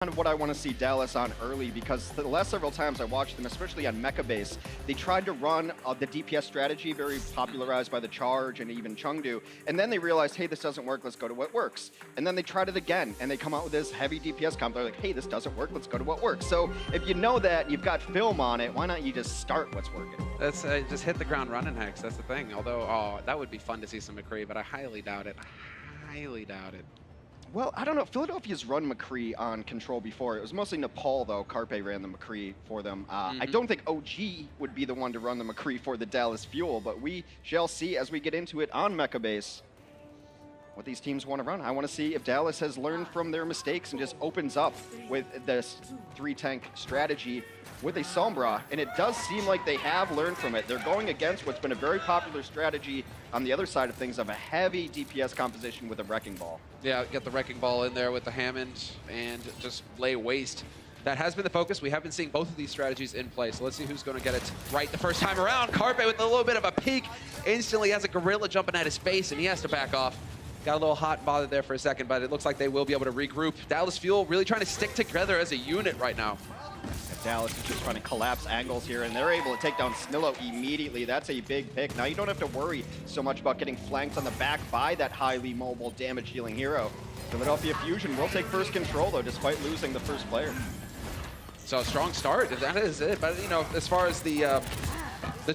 Kind of what I want to see Dallas on early, because the last several times I watched them, especially on Mecha base, they tried to run the DPS strategy, very popularized by the Charge and even Chengdu, and then they realized, hey, this doesn't work, let's go to what works. And then they tried it again, and they come out with this heavy DPS comp. They're like, hey, this doesn't work, let's go to what works. So if you know that, you've got film on it, why not you just start what's working? That's just hit the ground running, Hex. That's the thing. Although, that would be fun to see some McCree, but I highly doubt it. Highly doubt it. Well, I don't know. Philadelphia's run McCree on Control before. It was mostly Nepal, though. Carpe ran the McCree for them. I don't think OG would be the one to run the McCree for the Dallas Fuel, but we shall see as we get into it on Mecha base what these teams want to run. I want to see if Dallas has learned from their mistakes and just opens up with this 3-tank strategy with a Sombra, and it does seem like they have learned from it. They're going against what's been a very popular strategy on the other side of things of a heavy DPS composition with a Wrecking Ball. Yeah, get the Wrecking Ball in there with the Hammond and just lay waste. That has been the focus. We have been seeing both of these strategies in play, so let's see who's going to get it right the first time around. Carpe with a little bit of a peek, instantly has a gorilla jumping at his face, and he has to back off. Got a little hot and bothered there for a second, but it looks like they will be able to regroup. Dallas Fuel really trying to stick together as a unit right now. Dallas is just trying to collapse angles here, and they're able to take down Snillo immediately. That's a big pick. Now you don't have to worry so much about getting flanked on the back by that highly mobile damage-dealing hero. Philadelphia Fusion will take first control, though, despite losing the first player. So a strong start, that is it. But, you know, as far as the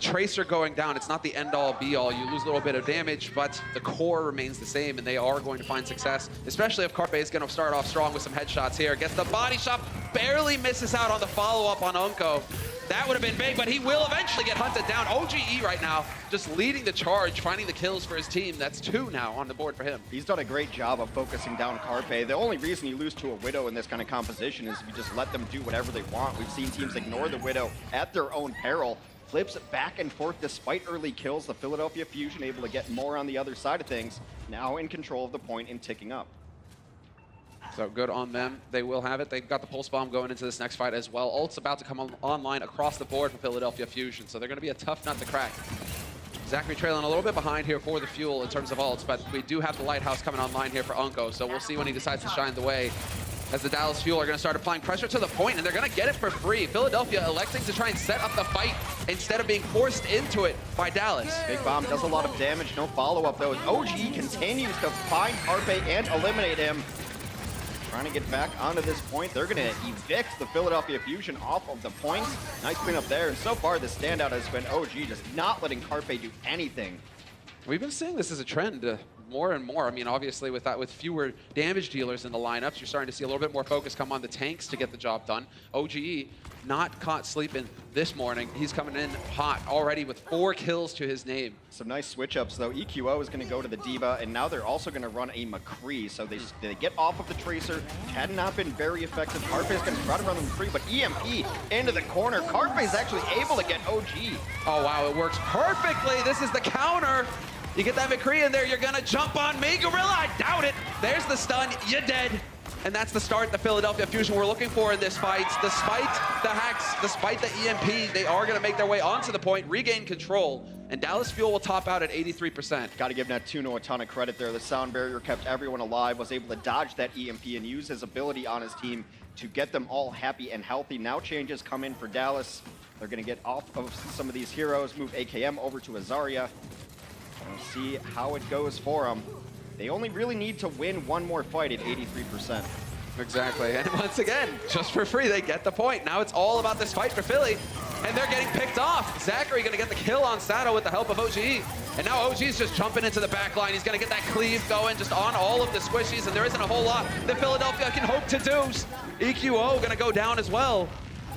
Tracer going down, it's not the end-all, be-all. You lose a little bit of damage, but the core remains the same, and they are going to find success, especially if Carpe is going to start off strong with some headshots here. Gets the body shot, barely misses out on the follow-up on Unko. That would have been big, but he will eventually get hunted down. OGE right now, just leading the charge, finding the kills for his team. That's 2 now on the board for him. He's done a great job of focusing down Carpe. The only reason you lose to a Widow in this kind of composition is if you just let them do whatever they want. We've seen teams ignore the Widow at their own peril. Flips back and forth despite early kills. The Philadelphia Fusion able to get more on the other side of things. Now in control of the point and ticking up. So good on them. They will have it. They've got the Pulse Bomb going into this next fight as well. Ult's about to come online across the board for Philadelphia Fusion, so they're going to be a tough nut to crack. Zachary trailing a little bit behind here for the Fuel in terms of ults, but we do have the Lighthouse coming online here for Unko, so we'll see when he decides to shine the way. As the Dallas Fuel are going to start applying pressure to the point, and they're going to get it for free. Philadelphia electing to try and set up the fight instead of being forced into it by Dallas. Big Bomb does a lot of damage, no follow-up though. OG continues to find Carpe and eliminate him. Trying to get back onto this point. They're going to evict the Philadelphia Fusion off of the point. Nice win up there, and so far the standout has been OG, just not letting Carpe do anything. We've been seeing this as a trend more and more. I mean, obviously with fewer damage dealers in the lineups, you're starting to see a little bit more focus come on the tanks to get the job done. OGE not caught sleeping this morning. He's coming in hot already with 4 kills to his name. Some nice switch ups though. EQO is going to go to the Diva, and now they're also going to run a McCree. So they get off of the Tracer. Had not been very effective. Carpe is going to try to run the McCree, but EMP into the corner. Carpe is actually able to get OG. Oh wow, it works perfectly. This is the counter. You get that McCree in there, you're gonna jump on me, Gorilla, I doubt it. There's the stun, you're dead. And that's the start the Philadelphia Fusion we're looking for in this fight. Despite the hacks, despite the EMP, they are gonna make their way onto the point, regain control, and Dallas Fuel will top out at 83%. Got to give Neptuno a ton of credit there. The sound barrier kept everyone alive, was able to dodge that EMP and use his ability on his team to get them all happy and healthy. Now changes come in for Dallas. They're gonna get off of some of these heroes, move AKM over to Azaria. We'll see how it goes for them. They only really need to win one more fight at 83%. Exactly, and once again, just for free, they get the point. Now it's all about this fight for Philly, and they're getting picked off. Zachary gonna get the kill on Sato with the help of OGE. And now OG's just jumping into the back line. He's gonna get that cleave going just on all of the squishies, and there isn't a whole lot that Philadelphia can hope to do. EQO gonna go down as well.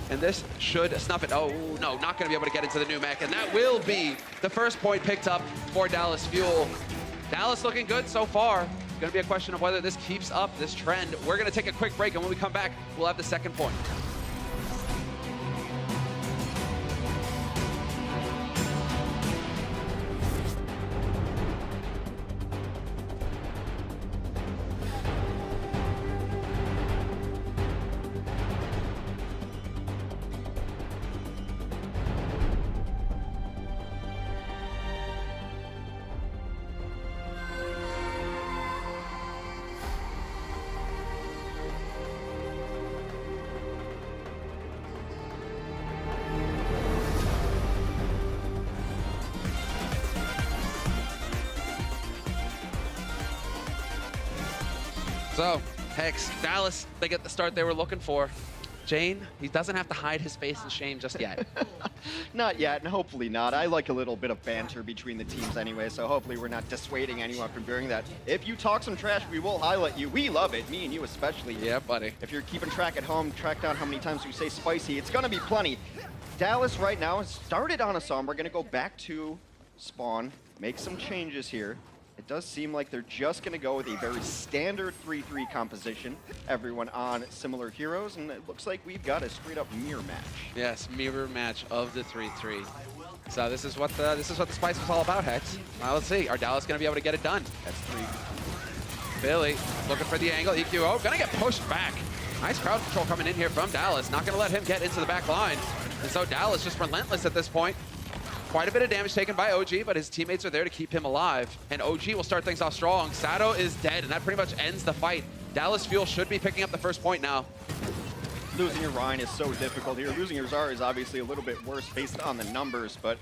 And this should snuff it. Oh, no, not going to be able to get into the new mech. And that will be the first point picked up for Dallas Fuel. Dallas looking good so far. It's going to be a question of whether this keeps up this trend. We're going to take a quick break, and when we come back, we'll have the second point. So, Hex, Dallas, they get the start they were looking for. Jane, he doesn't have to hide his face in shame just yet. Not yet, and hopefully not. I like a little bit of banter between the teams anyway, so hopefully we're not dissuading anyone from doing that. If you talk some trash, we will highlight you. We love it, me and you especially. Yeah, buddy. If you're keeping track at home, track down how many times we say spicy. It's gonna be plenty. Dallas right now has started on a song. We're gonna go back to spawn, make some changes here. It does seem like they're just going to go with a very standard 3-3 composition. Everyone on similar heroes, and it looks like we've got a straight-up mirror match. Yes, mirror match of the 3-3. So this is what the spice was all about, Hex. Now let's see, are Dallas going to be able to get it done? That's 3. Philly looking for the angle. EQO going to get pushed back. Nice crowd control coming in here from Dallas. Not going to let him get into the back line. And so Dallas just relentless at this point. Quite a bit of damage taken by OG, but his teammates are there to keep him alive. And OG will start things off strong. Sato is dead, and that pretty much ends the fight. Dallas Fuel should be picking up the first point now. Losing your Rhine is so difficult here. Losing your Zara is obviously a little bit worse based on the numbers, but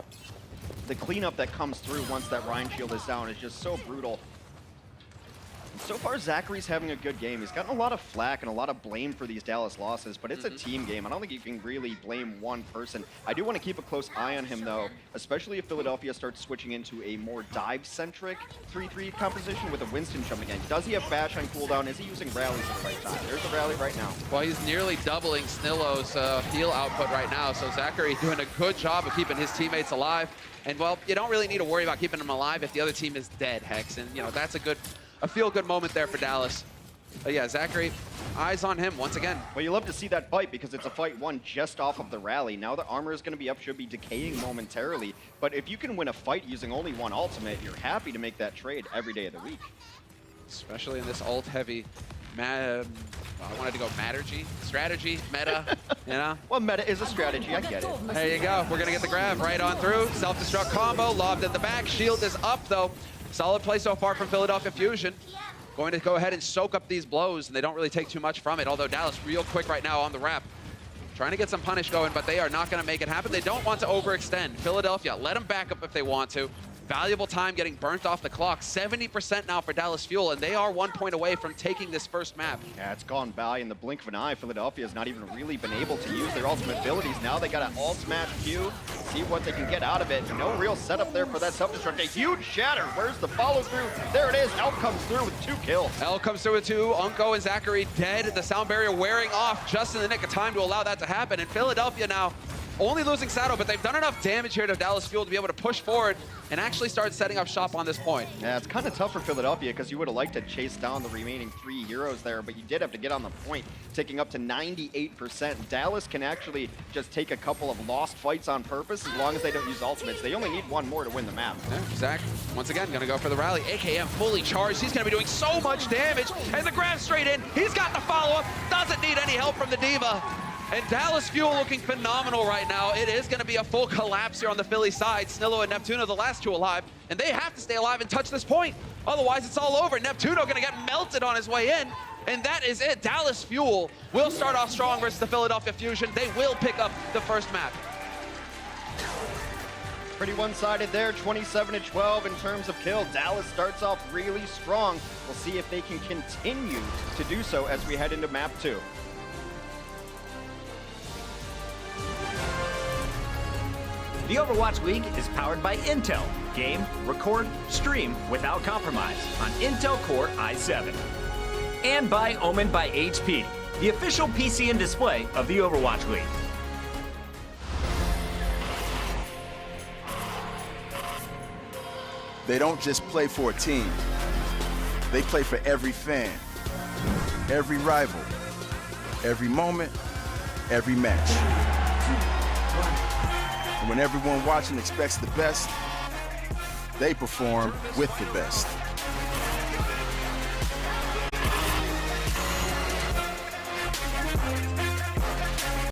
the cleanup that comes through once that Rhine shield is down is just so brutal. So far, Zachary's having a good game. He's gotten a lot of flack and a lot of blame for these Dallas losses, but it's a team game. I don't think you can really blame one person. I do want to keep a close eye on him, though, especially if Philadelphia starts switching into a more dive-centric 3-3 composition with a Winston jumping in. Does he have Bash on cooldown? Is he using rallies at the right time? There's a rally right now. Well, he's nearly doubling Snillo's heal output right now, so Zachary doing a good job of keeping his teammates alive. And, well, you don't really need to worry about keeping them alive if the other team is dead, Hex. And, you know, that's a feel-good moment there for Dallas. But yeah, Zachary, eyes on him once again. Well, you love to see that fight because it's a fight won just off of the rally. Now the armor is going to be up, should be decaying momentarily. But if you can win a fight using only one ultimate, you're happy to make that trade every day of the week. Especially in this ult-heavy, I wanted to go strategy, meta, you know? Well, meta is a strategy, I get it. There you go. We're going to get the grab right on through. Self-destruct combo, lobbed at the back. Shield is up, though. Solid play so far from Philadelphia Fusion. Going to go ahead and soak up these blows, and they don't really take too much from it, although Dallas real quick right now on the wrap. Trying to get some punish going, but they are not going to make it happen. They don't want to overextend. Philadelphia, let them back up if they want to. Valuable time getting burnt off the clock. 70% now for Dallas Fuel, and they are 1 point away from taking this first map. Yeah, it's gone by in the blink of an eye. Philadelphia has not even really been able to use their ultimate abilities. Now they got an alt smash Q, see what they can get out of it. No real setup there for that self-destruct. A huge shatter. Where's the follow-through? There it is. L comes through with 2 kills. L comes through with 2. Unko and Zachary dead. The sound barrier wearing off just in the nick of time to allow that to happen. And Philadelphia now only losing Sato, but they've done enough damage here to Dallas Fuel to be able to push forward and actually start setting up shop on this point. Yeah, it's kind of tough for Philadelphia because you would have liked to chase down the remaining 3 heroes there, but you did have to get on the point, taking up to 98%. Dallas can actually just take a couple of lost fights on purpose as long as they don't use ultimates. They only need 1 more to win the map. Yeah, Zach, once again, gonna go for the rally. AKM fully charged. He's gonna be doing so much damage. And the grab straight in. He's got the follow-up. Doesn't need any help from the Diva. And Dallas Fuel looking phenomenal right now. It is going to be a full collapse here on the Philly side. Snillo and Neptuno, the last 2 alive, and they have to stay alive and touch this point. Otherwise, it's all over. Neptuno going to get melted on his way in, and that is it. Dallas Fuel will start off strong versus the Philadelphia Fusion. They will pick up the first map. Pretty one-sided there, 27-12 in terms of kill. Dallas starts off really strong. We'll see if they can continue to do so as we head into map 2. The Overwatch League is powered by Intel. Game, record, stream without compromise on Intel Core i7. And by Omen by HP, the official PC and display of the Overwatch League. They don't just play for a team. They play for every fan, every rival, every moment, every match. And when everyone watching expects the best, they perform with the best.